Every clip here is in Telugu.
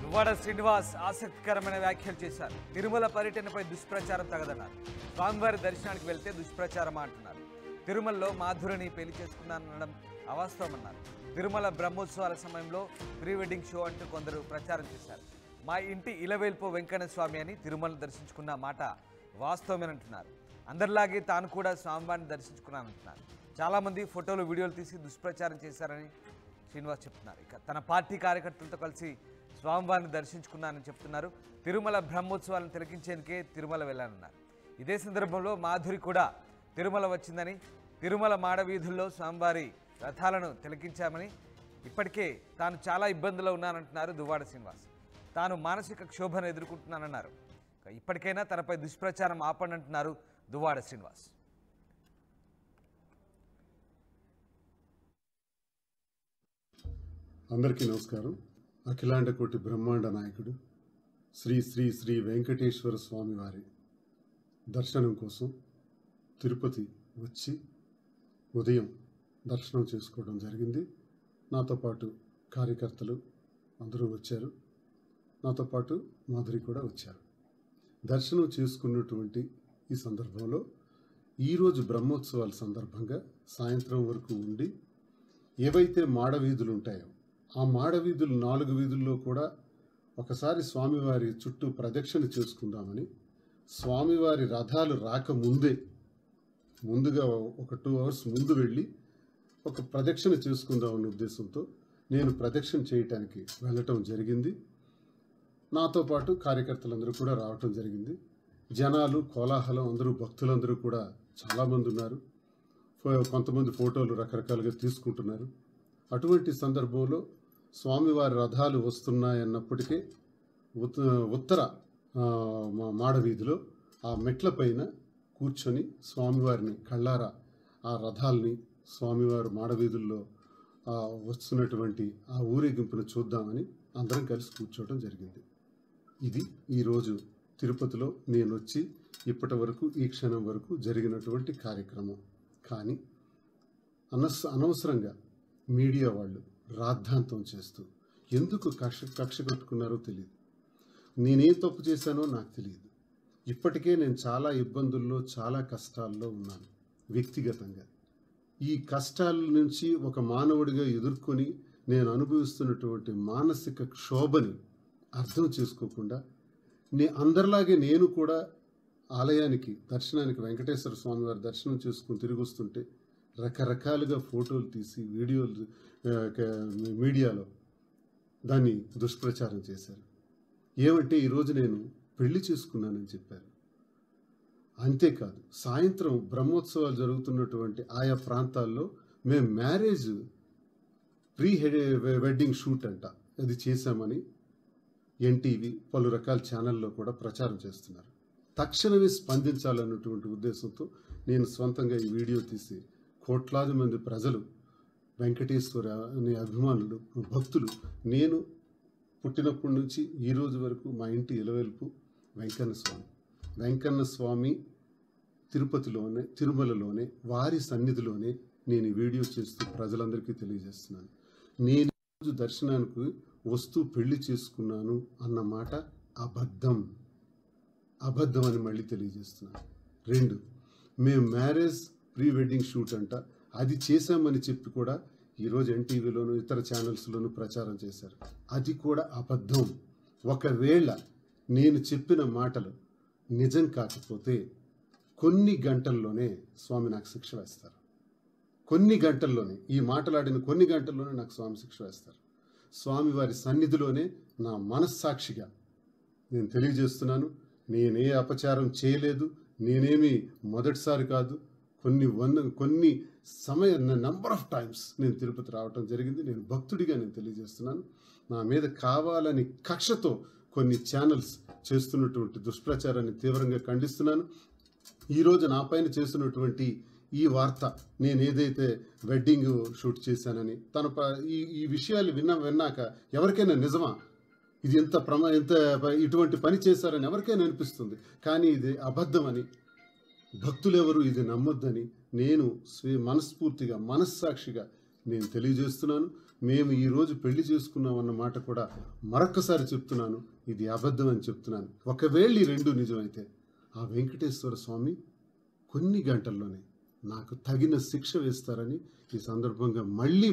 దువ్వాడ శ్రీనివాస్ ఆసక్తికరమైన వ్యాఖ్యలు చేశారు. తిరుమల పర్యటనపై దుష్ప్రచారం తగదన్నారు. స్వామివారి దర్శనానికి వెళ్తే దుష్ప్రచారమా అంటున్నారు. తిరుమలలో మాధురిని పెళ్లి చేసుకున్నానడం అవాస్తవమన్నారు. తిరుమల బ్రహ్మోత్సవాల సమయంలో ప్రీ వెడ్డింగ్ షో అంటూ కొందరు ప్రచారం చేశారు. మా ఇంటి ఇలవేల్పు వెంకన్న స్వామి అని తిరుమల దర్శించుకున్న మాట వాస్తవమేనంటున్నారు. అందరిలాగే తాను కూడా స్వామివారిని దర్శించుకున్నానంటున్నారు. చాలామంది ఫోటోలు వీడియోలు తీసి దుష్ప్రచారం చేశారని శ్రీనివాస్ చెప్తున్నారు. ఇక తన పార్టీ కార్యకర్తలతో కలిసి స్వామివారిని దర్శించుకున్నానని చెప్తున్నారు. తిరుమల బ్రహ్మోత్సవాలను తిలకించేందుకే తిరుమల వెళ్ళానన్నారు. ఇదే సందర్భంలో మాధురి కూడా తిరుమల వచ్చిందని, తిరుమల మాడవీధుల్లో స్వామివారి రథాలను తిలకించామని, ఇప్పటికే తాను చాలా ఇబ్బందుల్లో ఉన్నానంటున్నారు దువ్వాడ శ్రీనివాస్. తాను మానసిక క్షోభను ఎదుర్కొంటున్నానన్నారు. ఇప్పటికైనా తనపై దుష్ప్రచారం ఆపండంటున్నారు దువ్వాడ శ్రీనివాస్. అందరికీ నమస్కారం. అఖిలాండ కోటి బ్రహ్మాండ నాయకుడు శ్రీ శ్రీ శ్రీ వెంకటేశ్వర స్వామి వారి దర్శనం కోసం తిరుపతి వచ్చి ఉదయం దర్శనం చేసుకోవడం జరిగింది. నాతో పాటు కార్యకర్తలు అందరూ వచ్చారు. నాతో పాటు మాధురి కూడా వచ్చారు. దర్శనం చేసుకున్నటువంటి ఈ సందర్భంలో ఈరోజు బ్రహ్మోత్సవాల సందర్భంగా సాయంత్రం వరకు ఉండి ఏవైతే మాడవీధులు ఉంటాయో ఆ మాడవీధులు 4 వీధుల్లో కూడా ఒకసారి స్వామివారి చుట్టూ ప్రదక్షిణ చేసుకుందామని, స్వామివారి రథాలు రాకముందే ముందుగా ఒక 2 అవర్స్ ముందు వెళ్ళి ఒక ప్రదక్షిణ చేసుకుందామనే ఉద్దేశంతో నేను ప్రదక్షిణ చేయటానికి వెళ్ళటం జరిగింది. నాతో పాటు కార్యకర్తలందరూ కూడా రావటం జరిగింది. జనాలు, కోలాహలం, అందరూ భక్తులందరూ కూడా చాలామంది ఉన్నారు. కొంతమంది ఫోటోలు రకరకాలుగా తీసుకుంటున్నారు. అటువంటి సందర్భంలో స్వామివారి రథాలు వస్తున్నాయన్నప్పటికీ ఉత్తర మాడవీధిలో ఆ మెట్ల పైన కూర్చొని స్వామివారిని కళ్ళారా ఆ రథాలని స్వామివారి మాడవీధుల్లో వస్తున్నటువంటి ఆ ఊరేగింపును చూద్దామని అందరం కలిసి కూర్చోవడం జరిగింది. ఇది ఈరోజు తిరుపతిలో నేను వచ్చి ఇప్పటి వరకు ఈ క్షణం వరకు జరిగినటువంటి కార్యక్రమం. కానీ అనవసరంగా మీడియా వాళ్ళు రాద్ధాంతం చేస్తూ ఎందుకు కక్ష కట్టుకున్నారో తెలియదు. నేనేం తప్పు చేశానో నాకు తెలియదు. ఇప్పటికే నేను చాలా ఇబ్బందుల్లో, చాలా కష్టాల్లో ఉన్నాను వ్యక్తిగతంగా. ఈ కష్టాల నుంచి ఒక మానవుడిగా ఎదుర్కొని నేను అనుభవిస్తున్నటువంటి మానసిక క్షోభని అర్థం చేసుకోకుండా అందరిలాగే నేను కూడా ఆలయానికి దర్శనానికి వెంకటేశ్వర స్వామి వారి దర్శనం చేసుకుని తిరిగి వస్తుంటే రకరకాలుగా ఫోటోలు తీసి వీడియోలు మీడియాలో దాన్ని దుష్ప్రచారం చేశారు. ఏమంటే ఈరోజు నేను పెళ్లి చేసుకున్నానని చెప్పారు. అంతేకాదు, సాయంత్రం బ్రహ్మోత్సవాలు జరుగుతున్నటువంటి ఆయా ప్రాంతాల్లో మేము మ్యారేజ్ ప్రీ వెడ్డింగ్ షూట్ అంట అది చేశామని ఎన్టీవీ పలు రకాల ఛానల్లో కూడా ప్రచారం చేస్తున్నారు. తక్షణమే స్పందించాలన్నటువంటి ఉద్దేశంతో నేను స్వంతంగా ఈ వీడియో తీసి కోట్లాది మంది ప్రజలు, వెంకటేశ్వర అనే అభిమానులు, భక్తులు, నేను పుట్టినప్పటి నుంచి ఈ రోజు వరకు మా ఇంటి ఇలవేల్పు వెంకన్న స్వామి తిరుపతిలోనే, తిరుమలలోనే, వారి సన్నిధిలోనే నేను ఈ వీడియో చేస్తూ ప్రజలందరికీ తెలియజేస్తున్నాను. నేను ఈరోజు దర్శనానికి వస్తూ పెళ్లి చేసుకున్నాను అన్న మాట అబద్ధం అని మళ్ళీ తెలియజేస్తున్నాను. 2, మేము మ్యారేజ్ ప్రీ వెడ్డింగ్ షూట్ అంట అది చేశామని చెప్పి కూడా ఈరోజు ఎన్టీవీలోను ఇతర ఛానల్స్లోనూ ప్రచారం చేశారు. అది కూడా అబద్ధం. ఒకవేళ నేను చెప్పిన మాటలు నిజం కాకపోతే కొన్ని గంటల్లోనే స్వామి నాకు శిక్ష వేస్తారు. కొన్ని గంటల్లోనే, ఈ మాటలాడిన కొన్ని గంటల్లోనే నాకు స్వామి శిక్ష వేస్తారు. స్వామివారి సన్నిధిలోనే నా మనస్సాక్షిగా నేను తెలియజేస్తున్నాను, నేనే అపచారం చేయలేదు. నేనేమి మొదటిసారి కాదు, కొన్ని నంబర్ ఆఫ్ టైమ్స్ నేను తిరుపతి రావటం జరిగింది. నేను భక్తుడిగా నేను తెలియజేస్తున్నాను. నా మీద కావాలని కక్షతో కొన్ని ఛానల్స్ చేస్తున్నటువంటి దుష్ప్రచారాన్ని తీవ్రంగా ఖండిస్తున్నాను. ఈరోజు నా పైన చేస్తున్నటువంటి ఈ వార్త, నేను ఏదైతే వెడ్డింగ్ షూట్ చేశానని ఈ విషయాలు విన్నాక ఎవరికైనా నిజమా ఇది ఎంత ఇటువంటి పని చేశారని ఎవరికైనా అనిపిస్తుంది. కానీ ఇది అబద్ధమని, భక్తులెవరు ఇది నమ్మొద్దని నేను మనస్ఫూర్తిగా, మనస్సాక్షిగా నేను తెలియజేస్తున్నాను. మేము ఈరోజు పెళ్లి చేసుకున్నాం అన్న మాట కూడా మరొక్కసారి చెప్తున్నాను, ఇది అబద్ధం అని చెప్తున్నాను. ఒకవేళ ఈ రెండు నిజమైతే ఆ వెంకటేశ్వర స్వామి కొన్ని గంటల్లోనే నాకు తగిన శిక్ష వేస్తారని ఈ సందర్భంగా మళ్ళీ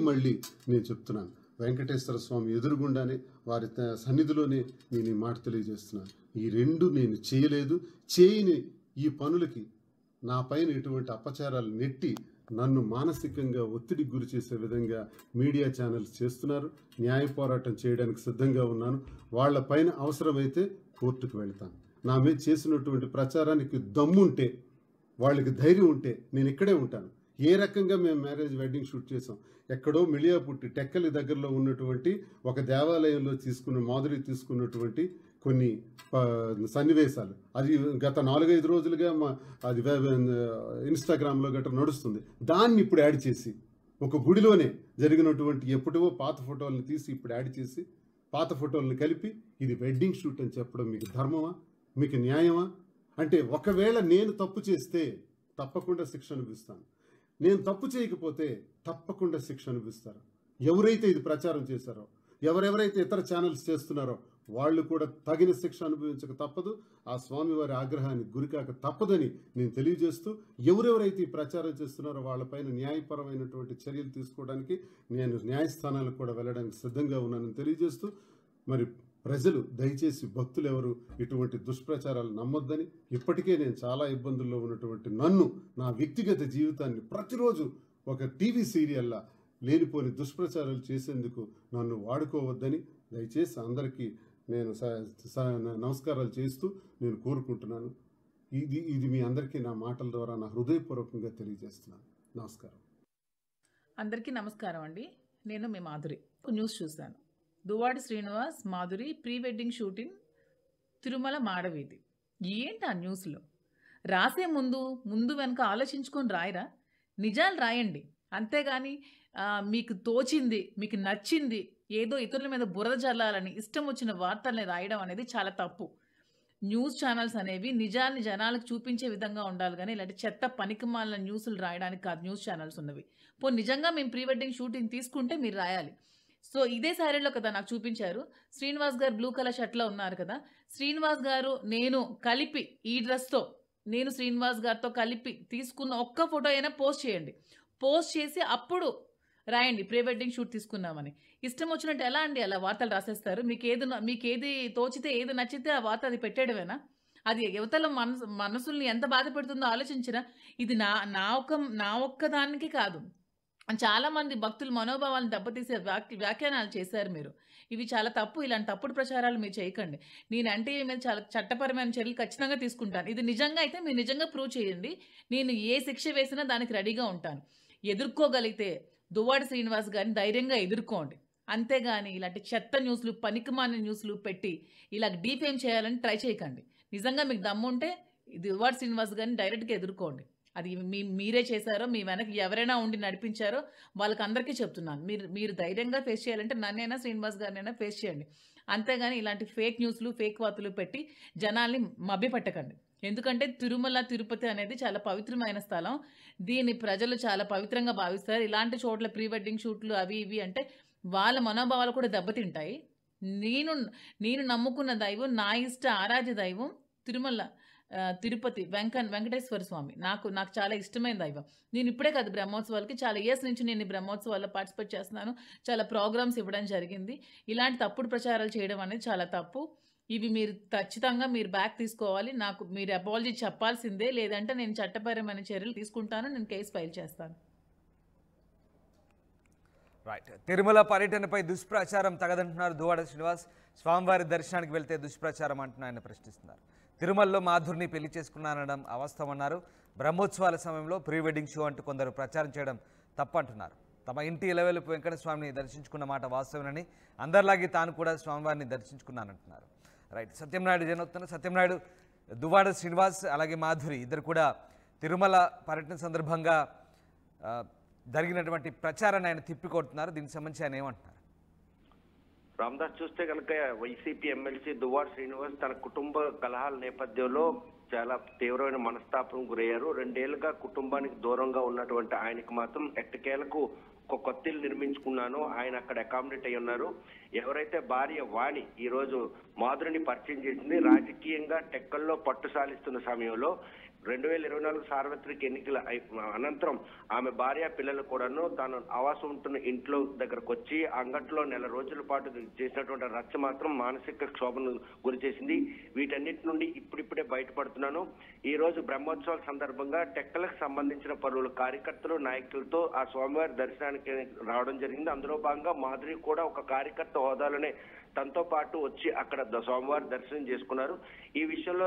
నేను చెప్తున్నాను. వెంకటేశ్వర స్వామి ఎదురుగుండానే వారి సన్నిధిలోనే నేను ఈ మాట తెలియజేస్తున్నాను. ఈ రెండు నేను చేయలేదు. చేయని ఈ పనులకి నా పైన ఎటువంటి అపచారాలు నెట్టి నన్ను మానసికంగా ఒత్తిడికి గురి చేసే విధంగా మీడియా ఛానల్స్ చేస్తున్నారు. న్యాయ పోరాటం చేయడానికి సిద్ధంగా ఉన్నాను. వాళ్ళ పైన అవసరమైతే కోర్టుకు వెళ్తాను. నా మీద చేసినటువంటి ప్రచారానికి దమ్ముంటే, వాళ్ళకి ధైర్యం ఉంటే నేను ఇక్కడే ఉంటాను. ఏ రకంగా మేము మ్యారేజ్ వెడ్డింగ్ షూట్ చేసాం, ఎక్కడో మిలియాపుట్టి టెక్కలి దగ్గరలో ఉన్నటువంటి ఒక దేవాలయంలో మాధురి తీసుకున్నటువంటి కొన్ని సన్నివేశాలు, అది గత 4-5 రోజులుగా అది ఇన్స్టాగ్రామ్లో గట్రా నడుస్తుంది. దాన్ని ఇప్పుడు యాడ్ చేసి ఒక గుడిలోనే జరిగినటువంటి ఎప్పుడో పాత ఫోటోలను తీసి ఇప్పుడు యాడ్ చేసి పాత ఫోటోలను కలిపి ఇది వెడ్డింగ్ షూట్ అని చెప్పడం మీకు ధర్మమా, మీకు న్యాయమా? అంటే ఒకవేళ నేను తప్పు చేస్తే తప్పకుండా శిక్ష అనుభవిస్తాను, నేను తప్పు చేయకపోతే తప్పకుండా శిక్ష అనుభవిస్తారు. ఎవరైతే ఇది ప్రచారం చేశారో, ఎవరెవరైతే ఇతర ఛానల్స్ చేస్తున్నారో వాళ్ళు కూడా తగిన శిక్ష అనుభవించక తప్పదు. ఆ స్వామివారి ఆగ్రహానికి గురికాక తప్పదని నేను తెలియజేస్తూ, ఎవరెవరైతే ఈ ప్రచారం చేస్తున్నారో వాళ్ళపైన న్యాయపరమైనటువంటి చర్యలు తీసుకోవడానికి నేను న్యాయస్థానాలకు కూడా వెళ్ళడానికి సిద్ధంగా ఉన్నానని తెలియజేస్తూ, మరి ప్రజలు దయచేసి భక్తులు ఎవరు ఇటువంటి దుష్ప్రచారాలు నమ్మొద్దని, ఇప్పటికే నేను చాలా ఇబ్బందుల్లో ఉన్నటువంటి నన్ను, నా వ్యక్తిగత జీవితాన్ని ప్రతిరోజు ఒక టీవీ సీరియల్లా లేనిపోని దుష్ప్రచారాలు చేసేందుకు నన్ను వాడుకోవద్దని దయచేసి అందరికీ నేను నమస్కారాలు చేస్తూ నేను కోరుకుంటున్నాను. ఇది మీ అందరికీ నా మాటల ద్వారా నా హృదయపూర్వకంగా తెలియజేస్తున్నాను. నమస్కారం. అందరికీ నమస్కారం అండి. నేను మీ మాధురి. న్యూస్ చూశాను. Duvvada Srinivas Madhuri pre wedding shooting Tirumala మాడవీధి. ఏంటి ఆ న్యూస్లో రాసే ముందు వెనక ఆలోచించుకొని రాయరా? నిజాలు రాయండి. అంతేగాని మీకు తోచింది, మీకు నచ్చింది ఏదో ఇతరుల మీద బురద చల్లాలని ఇష్టం వచ్చిన వార్తల్ని రాయడం అనేది చాలా తప్పు. న్యూస్ ఛానల్స్ అనేవి నిజాన్ని జనాలకు చూపించే విధంగా ఉండాలి, కానీ ఇలాంటి చెత్త పనికిమాలిన న్యూస్లు రాయడానికి కాదు న్యూస్ ఛానల్స్ ఉన్నవి. నిజంగా మేము ప్రీ వెడ్డింగ్ షూటింగ్ తీసుకుంటే మీరు రాయాలి. సో ఇదే శారీలో కదా నాకు చూపించారు. శ్రీనివాస్ గారు బ్లూ కలర్ షర్ట్లో ఉన్నారు కదా. శ్రీనివాస్ గారు నేను కలిపి ఈ డ్రెస్తో నేను శ్రీనివాస్ గారితో కలిపి తీసుకున్న ఒక్క ఫోటో అయినా పోస్ట్ చేయండి. పోస్ట్ చేసి అప్పుడు రాయండి ప్రీ వెడ్డింగ్ షూట్ తీసుకున్నామని. ఇష్టం వచ్చినట్టు ఎలా అండి అలా వార్తలు రాసేస్తారు? మీకు ఏది తోచితే ఏది నచ్చితే ఆ వార్త అది పెట్టేయడమేనా? అది యువతల మనసుల్ని ఎంత బాధ పెడుతుందో ఆలోచించినా. ఇది నా ఒక్క దానికి కాదు, చాలామంది భక్తుల మనోభావాలను దెబ్బతీసే వ్యాఖ్యానాలు చేశారు మీరు. ఇవి చాలా తప్పు. ఇలాంటి తప్పుడు ప్రచారాలు మీరు చేయకండి. నేనంటే మీద చాలా చట్టపరమైన చర్యలు ఖచ్చితంగా తీసుకుంటాను. ఇది నిజంగా అయితే మీరు నిజంగా ప్రూవ్ చేయండి. నేను ఏ శిక్ష వేసినా దానికి రెడీగా ఉంటాను. ఎదుర్కోగలిగితే దువ్వాడ శ్రీనివాస్ గారిని ధైర్యంగా ఎదుర్కోండి. అంతేగాని ఇలాంటి చెత్త న్యూస్లు, పనికిమాలిన న్యూస్లు పెట్టి ఇలా డీఫేమ్ చేయాలని ట్రై చేయకండి. నిజంగా మీకు దమ్ముంటే దువ్వాడ శ్రీనివాస్ గారిని డైరెక్ట్గా ఎదుర్కోండి. అది మీరే చేశారో, మీ వెనక ఎవరైనా ఉండి నడిపించారో వాళ్ళకి అందరికీ చెప్తున్నాను. మీరు ధైర్యంగా ఫేస్ చేయాలంటే నన్నైనా శ్రీనివాస్ గారినైనా ఫేస్ చేయండి. అంతేగాని ఇలాంటి ఫేక్ న్యూస్లు, ఫేక్ వార్తలు పెట్టి జనాల్ని మభ్యపెట్టకండి. ఎందుకంటే తిరుమల తిరుపతి అనేది చాలా పవిత్రమైన స్థలం. దీన్ని ప్రజలు చాలా పవిత్రంగా భావిస్తారు. ఇలాంటి చోట్ల ప్రీ వెడ్డింగ్ షూట్లు అవి ఇవి అంటే వాళ్ళ మనోభావాలు కూడా దెబ్బతింటాయి. నేను నమ్ముకున్న దైవం, నా ఇష్ట ఆరాధ్య దైవం తిరుమల తిరుపతి వెంకటేశ్వర స్వామి నాకు చాలా ఇష్టమైన దైవం. నేను ఇప్పుడే కాదు బ్రహ్మోత్సవాలకి, చాలా ఇయర్స్ నుంచి నేను ఈ బ్రహ్మోత్సవాల్లో పార్టిసిపేట్ చేస్తున్నాను. చాలా ప్రోగ్రామ్స్ ఇవ్వడం జరిగింది. ఇలాంటి తప్పుడు ప్రచారాలు చేయడం అనేది చాలా తప్పు. ఇవి మీరు ఖచ్చితంగా బ్యాక్ తీసుకోవాలి. మీరు అపాలజీ చెప్పాల్సిందే, లేదంటే నేను చట్టపరమైన చర్యలు తీసుకుంటాను. నేను కేసు ఫైల్ చేస్తాను. రైట్. తిరుమల పర్యటనపై దుష్ప్రచారం తగదంటున్నారు దువ్వాడ శ్రీనివాస్. స్వామివారి దర్శనానికి వెళ్తే దుష్ప్రచారం అంటున్నా ఆయన ప్రశ్నిస్తున్నారు. తిరుమలలో మాధురిని పెళ్లి చేసుకున్నానడం అవాస్తవమన్నారు. బ్రహ్మోత్సవాల సమయంలో ప్రీ వెడ్డింగ్ షో అంటూ కొందరు ప్రచారం చేయడం తప్పంటున్నారు. తమ ఇంటి ఇలవేలుపు వెంకట స్వామిని దర్శించుకున్న మాట వాస్తవమని, అందరిలాగే తాను కూడా స్వామివారిని దర్శించుకున్నానంటున్నారు. రైట్. సత్యంనాయుడు జనోత్తున్న సత్యంనాయుడు, దువ్వాడ శ్రీనివాస్ అలాగే మాధురి ఇద్దరు కూడా తిరుమల పర్యటన సందర్భంగా జరిగినటువంటి ప్రచారాన్ని ఆయన తిప్పికొడుతున్నారు. దీనికి సంబంధించి ఆయన ఏమంటున్నారు? రామదాస్, చూస్తే కనుక వైసీపీ ఎమ్మెల్సీ దువ్వాడ శ్రీనివాస్ తన కుటుంబ కలహాల నేపథ్యంలో చాలా తీవ్రమైన మనస్తాపం గురయ్యారు. 2 ఏళ్లుగా కుటుంబానికి దూరంగా ఉన్నటువంటి ఆయనకు మాత్రం ఎట్టకేలకు ఒక కొత్త ఇల్లు నిర్మించుకున్నాను, ఆయన అక్కడ అకామిడేట్ అయి ఉన్నారు. ఎవరైతే భార్య వాణి ఈ రోజు మాధురిని పరిచయం చేసింది, రాజకీయంగా టెక్కల్లో పట్టు సాలిస్తున్న సమయంలో 2024 సార్వత్రిక ఎన్నికల అనంతరం ఆమె భార్య పిల్లలు కూడాను తాను ఆవాసం ఉంటున్న ఇంట్లో దగ్గరకు వచ్చి అంగట్లో నెల రోజుల పాటు చేసినటువంటి రచ్చ మాత్రం మానసిక క్షోభను గురి చేసింది. వీటన్నిటి నుండి ఇప్పుడిప్పుడే బయటపడుతున్నాను. ఈ రోజు బ్రహ్మోత్సవాల సందర్భంగా టెక్కలకు సంబంధించిన పలువురు కార్యకర్తలు నాయకులతో ఆ స్వామివారి దర్శనానికి రావడం జరిగింది. అందులో భాగంగా మాధురి కూడా ఒక కార్యకర్త హోదాలోనే తనతో పాటు వచ్చి అక్కడ స్వామివారి దర్శనం చేసుకున్నారు. ఈ విషయంలో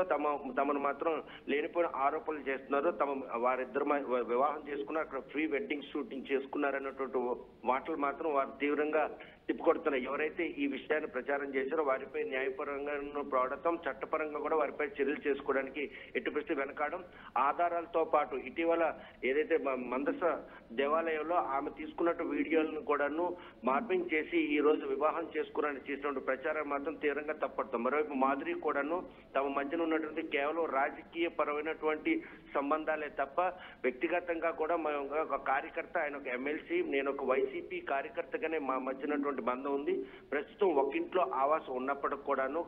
తమను మాత్రం లేనిపోయిన ఆరోపణలు చేస్తున్నారు. వారిద్దరు వివాహం చేసుకున్నారు, అక్కడ ప్రీ వెడ్డింగ్ షూటింగ్ చేసుకున్నారన్నటువంటి మాటలు మాత్రం వారు తీవ్రంగా తిప్పికొడుతున్నారు. ఎవరైతే ఈ విషయాన్ని ప్రచారం చేశారో వారిపై న్యాయపరంగా పోరాడటం, చట్టపరంగా కూడా వారిపై చర్యలు చేసుకోవడానికి ఎట్టి పరిస్థితి వెనకాడం. ఆధారాలతో పాటు ఇటీవల ఏదైతే మందస దేవాలయంలో ఆమె తీసుకున్నట్టు వీడియోలను కూడాను మార్పింగ్ చేసి ఈ రోజు వివాహం చేసుకున్నారని చేసినటువంటి ప్రచారం మాత్రం తీవ్రంగా తప్పడుతాం. మరోవైపు మాధురి కూడాను తమ మధ్యన ఉన్నటువంటి కేవలం రాజకీయ పరమైనటువంటి సంబంధాలే తప్ప వ్యక్తిగతంగా కూడా ఒక కార్యకర్త, ఆయన ఒక ఎమ్మెల్సీ, నేను ఒక వైసీపీ కార్యకర్తగానే మా మధ్యనటువంటి బంధం ఉంది. ప్రస్తుతం ఒక ఇంట్లో ఆవాసం ఉన్నప్పటికి కూడాను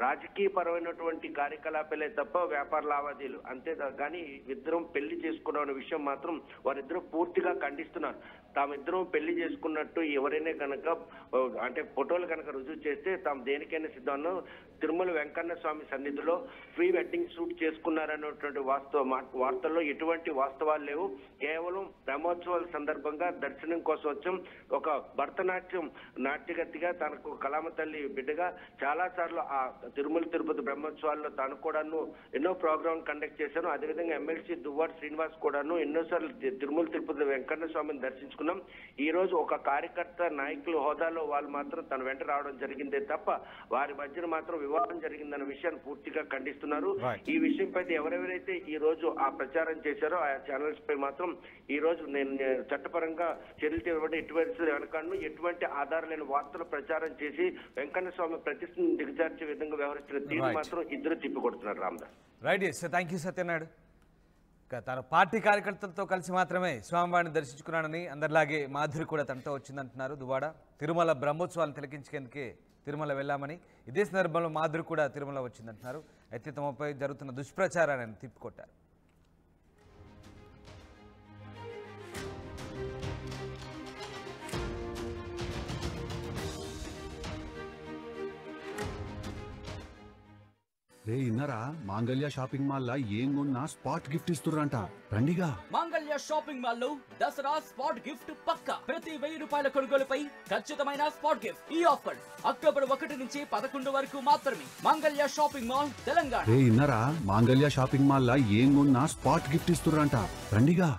రాజకీయ పరమైనటువంటి కార్యకలాపాలే తప్ప వ్యాపార లావాదేవీలు అంతే కానీ ఇద్దరం పెళ్లి చేసుకున్నాం అనే విషయం మాత్రం వారిద్దరూ పూర్తిగా ఖండిస్తున్నారు. తామిద్దరం పెళ్లి చేసుకున్నట్టు ఎవరైనా కనుక అంటే ఫోటోలు కనుక రుజువు చేస్తే తాము దేనికైనా సిద్ధంగా తిరుమల వెంకన్న స్వామి సన్నిధిలో ప్రీ వెడ్డింగ్ షూట్ చేసుకున్నారనేటువంటి వార్తల్లో ఎటువంటి వాస్తవాలు లేవు. కేవలం బ్రహ్మోత్సవాల సందర్భంగా దర్శనం కోసం వచ్చాం. ఒక భరతనాట్యం నాట్యగతిగా తనకు కళామ తల్లి బిడ్డగా చాలా సార్లు ఆ తిరుమల తిరుపతి బ్రహ్మోత్సవాల్లో తాను కూడాను ఎన్నో ప్రోగ్రాం కండక్ట్ చేశాను. అదేవిధంగా ఎమ్మెల్సీ దువ్వాడ శ్రీనివాస్ కూడాను ఎన్నోసార్లు తిరుమల తిరుపతి వెంకన్న స్వామిని దర్శించుకున్నాం. ఈ రోజు ఒక కార్యకర్త నాయకుల హోదాలో వాళ్ళు మాత్రం తన వెంట రావడం జరిగిందే తప్ప వారి మధ్యన మాత్రం వివాహం జరిగిందన్న విషయాన్ని పూర్తిగా ఖండిస్తున్నారు. ఈ విషయంపై ఎవరెవరైతే ఈ రోజు ఆ ప్రచారం చేశారో ఆ ఛానల్స్ పై మాత్రం ఈ రోజు నేను చట్టపరంగా చర్యలు తీవ్రపడి ఎటువంటి ఆధారం లేని వార్తలు ప్రచారం చేసి వెంకన్న స్వామి ప్రతిష్టను దిగజార్చే విధంగా వ్యవహరిస్తున్న తీరు మాత్రం ఇద్దరు తిప్పికొడుతున్నారు. Ramadas. Right, thank you Satyanarayana. తన పార్టీ కార్యకర్తలతో కలిసి మాత్రమే స్వామివారిని దర్శించుకున్నాడని, అందరిలాగే మాధురి కూడా తనతో వచ్చిందంటున్నారు దువ్వాడ. తిరుమల బ్రహ్మోత్సవాలను తిలకించేందుకే తిరుమల వెళ్ళామని, ఇదే సందర్భంలో మాధురి కూడా తిరుమల వచ్చిందంటున్నారు. అయితే తమపై జరుగుతున్న దుష్ప్రచారాన్ని తిప్పికొట్టారు. రే ఇన్నరా మాంగళ్య షాపింగ్ మాల్ లా ఏం కొన్నా స్పాట్ గిఫ్ట్ ఇస్తుర్రంట రండిగా. మాంగళ్య షాపింగ్ మాల్ లో దసరా స్పాట్ గిఫ్ట్ పక్కా. ప్రతి 1000 రూపాయల కొనుగోలుపై ఖచ్చితమైన స్పాట్ గిఫ్ట్. ఈ ఆఫర్ అక్టోబర్ 1 నుంచి 11 వరకు మాత్రమే. మాంగళ్య షాపింగ్ మాల్, తెలంగాణ. రే ఇన్నరా మాంగళ్య షాపింగ్ మాల్ లా ఏం కొన్నా స్పాట్ గిఫ్ట్ ఇస్తుర్రంట రండిగా.